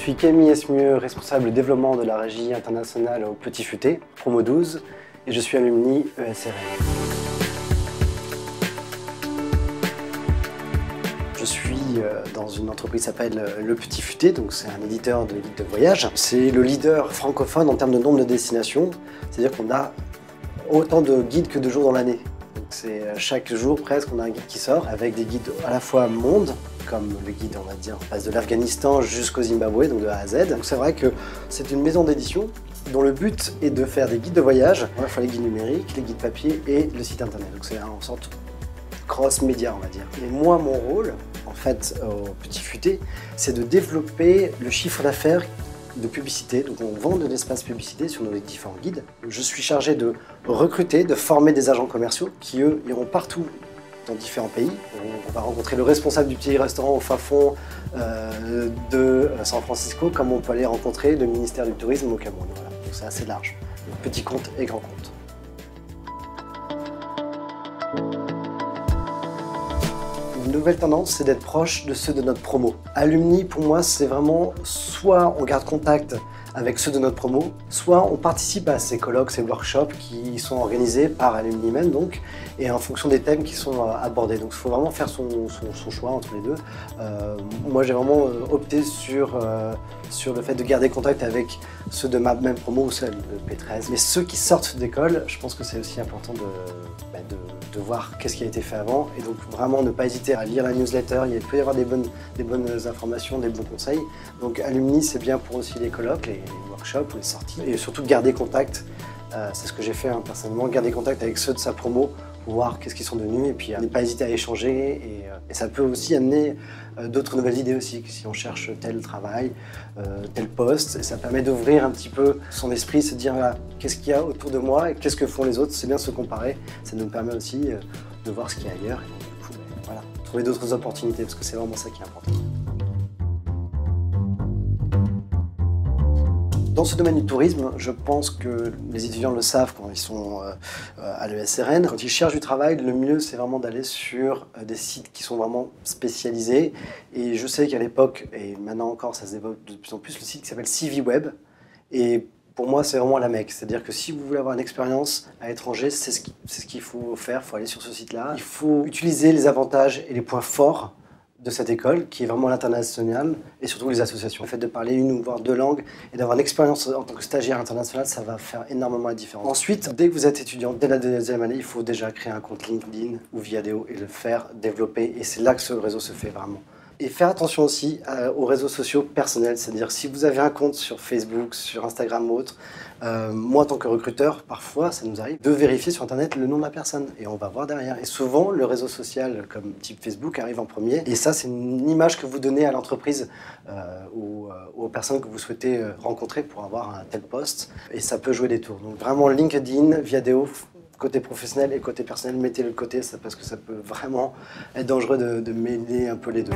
suis Camille Esmieux, responsable développement de la régie internationale au Petit Futé, promo 12, et je suis alumni ESRL. Je suis dans une entreprise qui s'appelle Le Petit Futé, donc c'est un éditeur de guides de voyage. C'est le leader francophone en termes de nombre de destinations, c'est-à-dire qu'on a autant de guides que de jours dans l'année. C'est chaque jour presque on a un guide qui sort avec des guides à la fois monde, comme le guide on va dire on passe de l'Afghanistan jusqu'au Zimbabwe, donc de A à Z. Donc c'est vrai que c'est une maison d'édition dont le but est de faire des guides de voyage, à la fois les guides numériques, les guides papier et le site internet. Donc c'est en sorte cross-média on va dire. Et moi mon rôle en fait au Petit Futé, c'est de développer le chiffre d'affaires de publicité, donc on vend de l'espace publicité sur nos différents guides. Je suis chargé de recruter, de former des agents commerciaux qui eux iront partout dans différents pays. On va rencontrer le responsable du petit restaurant au fin fond de San Francisco, comme on peut aller rencontrer le ministère du Tourisme au Cameroun. Voilà. Donc c'est assez large, petit compte et grand compte. Une nouvelle tendance, c'est d'être proche de ceux de notre promo. Alumni, pour moi, c'est vraiment soit on garde contact avec ceux de notre promo, soit on participe à ces colloques, ces workshops qui sont organisés par Alumni même, donc, et en fonction des thèmes qui sont abordés. Donc il faut vraiment faire son choix entre les deux. Moi, j'ai vraiment opté sur le fait de garder contact avec ceux de ma même promo ou celle de P13. Mais ceux qui sortent d'école, je pense que c'est aussi important de voir qu'est-ce qui a été fait avant et donc vraiment ne pas hésiter à lire la newsletter. Il peut y avoir des bonnes informations, des bons conseils. Donc Alumni, c'est bien pour aussi les colloques, les workshops ou les sorties. Et surtout garder contact, c'est ce que j'ai fait personnellement, garder contact avec ceux de sa promo pour voir qu'est-ce qu'ils sont devenus et puis ne pas hésiter à échanger. Et ça peut aussi amener d'autres nouvelles idées aussi, si on cherche tel travail, tel poste. Et ça permet d'ouvrir un petit peu son esprit, se dire voilà, qu'est-ce qu'il y a autour de moi et qu'est-ce que font les autres. C'est bien se comparer, ça nous permet aussi de voir ce qu'il y a ailleurs et donc, du coup, voilà, trouver d'autres opportunités parce que c'est vraiment ça qui est important. Dans ce domaine du tourisme, je pense que les étudiants le savent quand ils sont à l'ESRN. Quand ils cherchent du travail, le mieux c'est vraiment d'aller sur des sites qui sont vraiment spécialisés. Et je sais qu'à l'époque, et maintenant encore ça se développe de plus en plus, le site qui s'appelle CVWeb. Et pour moi c'est vraiment la mecque. C'est-à-dire que si vous voulez avoir une expérience à l'étranger, c'est ce qu'il faut faire, il faut aller sur ce site-là. Il faut utiliser les avantages et les points forts de cette école, qui est vraiment l'international, et surtout les associations. Le fait de parler une ou voire deux langues et d'avoir une expérience en tant que stagiaire international, ça va faire énormément la différence. Ensuite, dès que vous êtes étudiant, dès la deuxième année, il faut déjà créer un compte LinkedIn ou Viadeo et le faire développer, et c'est là que ce réseau se fait vraiment. Et faire attention aussi aux réseaux sociaux personnels, c'est-à-dire si vous avez un compte sur Facebook, sur Instagram ou autre, moi en tant que recruteur, parfois ça nous arrive de vérifier sur internet le nom de la personne et on va voir derrière. Et souvent le réseau social comme type Facebook arrive en premier et ça c'est une image que vous donnez à l'entreprise ou aux personnes que vous souhaitez rencontrer pour avoir un tel poste et ça peut jouer des tours. Donc vraiment LinkedIn, Viadeo, côté professionnel et côté personnel, mettez-le de côté parce que ça peut vraiment être dangereux de mêler un peu les deux.